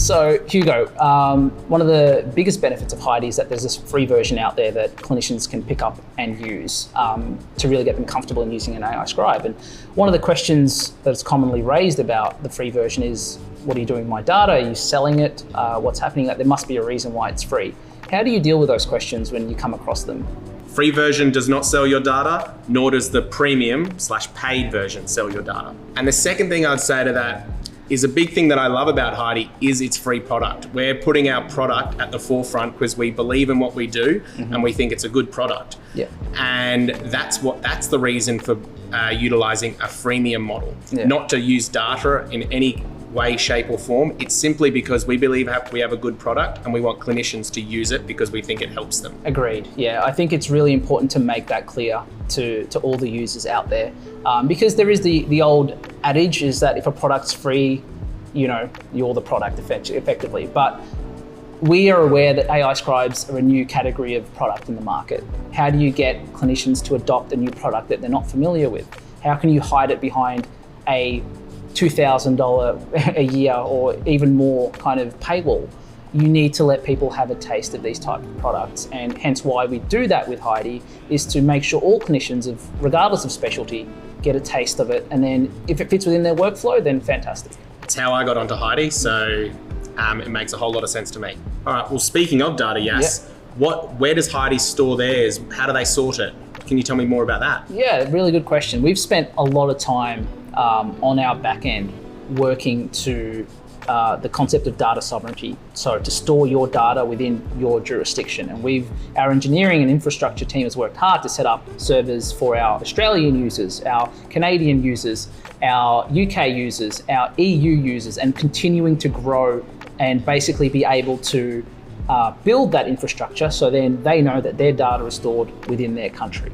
So Hugo, one of the biggest benefits of Heidi is that there's this free version out there that clinicians can pick up and use to really get them comfortable in using an AI scribe. And one of the questions that's commonly raised about the free version is, what are you doing with my data? Are you selling it? What's happening? There must be a reason why it's free. How do you deal with those questions when you come across them? Free version does not sell your data, nor does the premium/paid version sell your data. And the second thing I'd say to that is a big thing that I love about Heidi is its free product. We're putting our product at the forefront because we believe in what we do and we think it's a good product. Yeah. And that's the reason for utilizing a freemium model, not to use data in any way, shape or form. It's simply because we believe we have a good product and we want clinicians to use it because we think it helps them. Agreed. Yeah, I think it's really important to make that clear to all the users out there, because there is the old adage is that if a product's free, you're the product effectively. But we are aware that AI scribes are a new category of product in the market. How do you get clinicians to adopt a new product that they're not familiar with? How can you hide it behind a $2,000 a year or even more kind of paywall? You need to let people have a taste of these types of products, and hence why we do that with Heidi is to make sure all clinicians, regardless of specialty, get a taste of it, and then if it fits within their workflow, then fantastic. It's how I got onto Heidi, so it makes a whole lot of sense to me. All right, well, speaking of data, Yas, where does Heidi store theirs? How do they sort it? Can you tell me more about that? Yeah, really good question. We've spent a lot of time on our back end working to the concept of data sovereignty, so to store your data within your jurisdiction. And our engineering and infrastructure team has worked hard to set up servers for our Australian users, our Canadian users, our UK users, our EU users, and continuing to grow and basically be able to build that infrastructure so then they know that their data is stored within their country.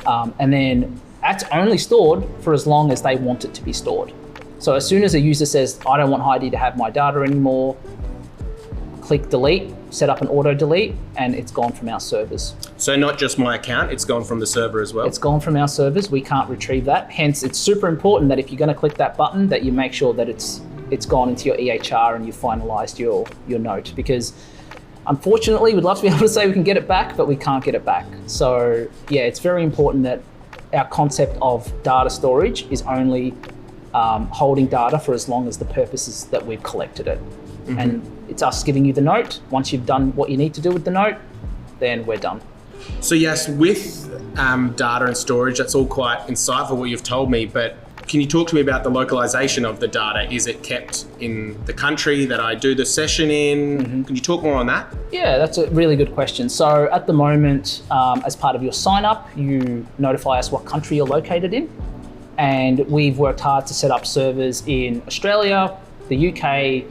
And then that's only stored for as long as they want it to be stored. So as soon as a user says, I don't want Heidi to have my data anymore, click delete, set up an auto delete, and it's gone from our servers. So not just my account, it's gone from the server as well? It's gone from our servers. We can't retrieve that. Hence, it's super important that if you're going to click that button, that you make sure that it's gone into your EHR and you've finalized your note, because unfortunately, we'd love to be able to say we can get it back, but we can't get it back. So yeah, it's very important that our concept of data storage is only holding data for as long as the purposes that we've collected it. And it's us giving you the note. Once you've done what you need to do with the note, then we're done. So yes, with data and storage, that's all quite insightful what you've told me, but can you talk to me about the localization of the data? Is it kept in the country that I do the session in? Can you talk more on that? Yeah, that's a really good question. So at the moment, as part of your sign up, you notify us what country you're located in. And we've worked hard to set up servers in Australia, the UK,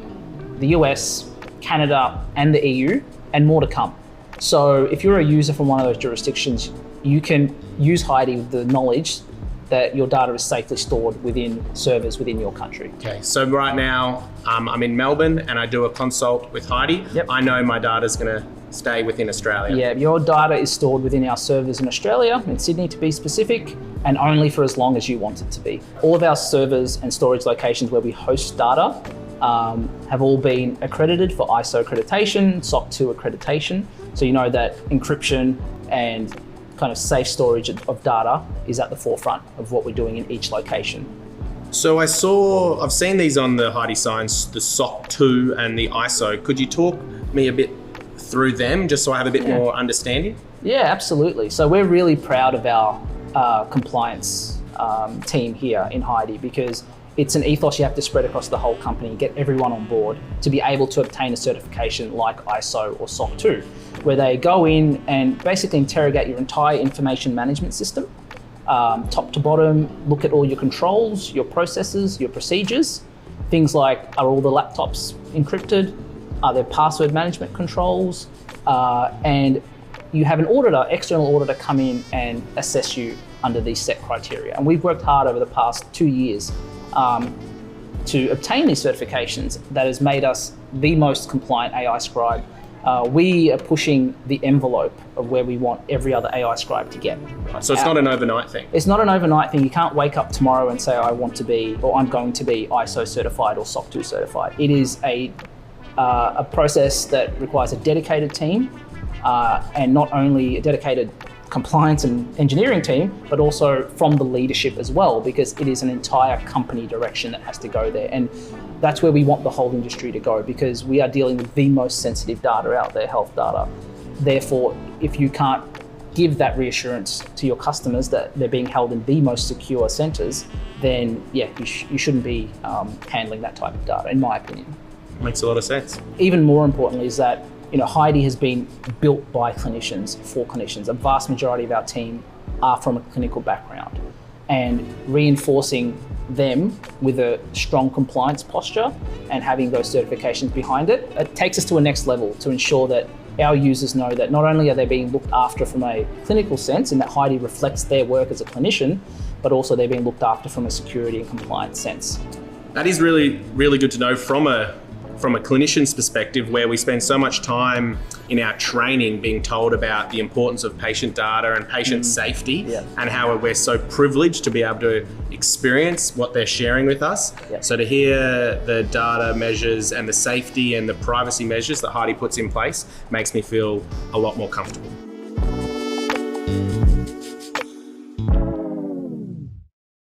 the US, Canada, and the EU, and more to come. So if you're a user from one of those jurisdictions, you can use Heidi with the knowledge that your data is safely stored within servers within your country. Okay, so right now I'm in Melbourne and I do a consult with Heidi. Yep. I know my data's gonna stay within Australia. Yeah, your data is stored within our servers in Australia, in Sydney to be specific, and only for as long as you want it to be. All of our servers and storage locations where we host data have all been accredited for ISO accreditation, SOC2 accreditation. So you know that encryption and kind of safe storage of data is at the forefront of what we're doing in each location. So I've seen these on the Heidi signs, the SOC2 and the ISO. Could you talk me a bit through them just so I have a bit more understanding? Yeah, absolutely. So we're really proud of our compliance team here in Heidi, because it's an ethos you have to spread across the whole company, get everyone on board to be able to obtain a certification like ISO or SOC2, where they go in and basically interrogate your entire information management system, top to bottom, look at all your controls, your processes, your procedures, things like, are all the laptops encrypted? Are there password management controls? And you have an auditor, external auditor, come in and assess you under these set criteria. And we've worked hard over the past 2 years to obtain these certifications that has made us the most compliant AI scribe. We are pushing the envelope of where we want every other AI scribe to get. So it's not an overnight thing? It's not an overnight thing. You can't wake up tomorrow and say, I want to be, or I'm going to be ISO certified or SOC 2 certified. It is a a process that requires a dedicated team, and not only a dedicated compliance and engineering team, but also from the leadership as well, because it is an entire company direction that has to go there. And that's where we want the whole industry to go, because we are dealing with the most sensitive data out there, health data. Therefore, if you can't give that reassurance to your customers that they're being held in the most secure centres, then yeah, you shouldn't be handling that type of data, in my opinion. Makes a lot of sense. Even more importantly is that, you know, Heidi has been built by clinicians for clinicians. A vast majority of our team are from a clinical background, and reinforcing them with a strong compliance posture and having those certifications behind it, it takes us to a next level to ensure that our users know that not only are they being looked after from a clinical sense, and that Heidi reflects their work as a clinician, but also they're being looked after from a security and compliance sense. That is really, really good to know from a clinician's perspective, where we spend so much time in our training being told about the importance of patient data and patient safety, and how we're so privileged to be able to experience what they're sharing with us. So to hear the data measures and the safety and the privacy measures that Heidi puts in place makes me feel a lot more comfortable.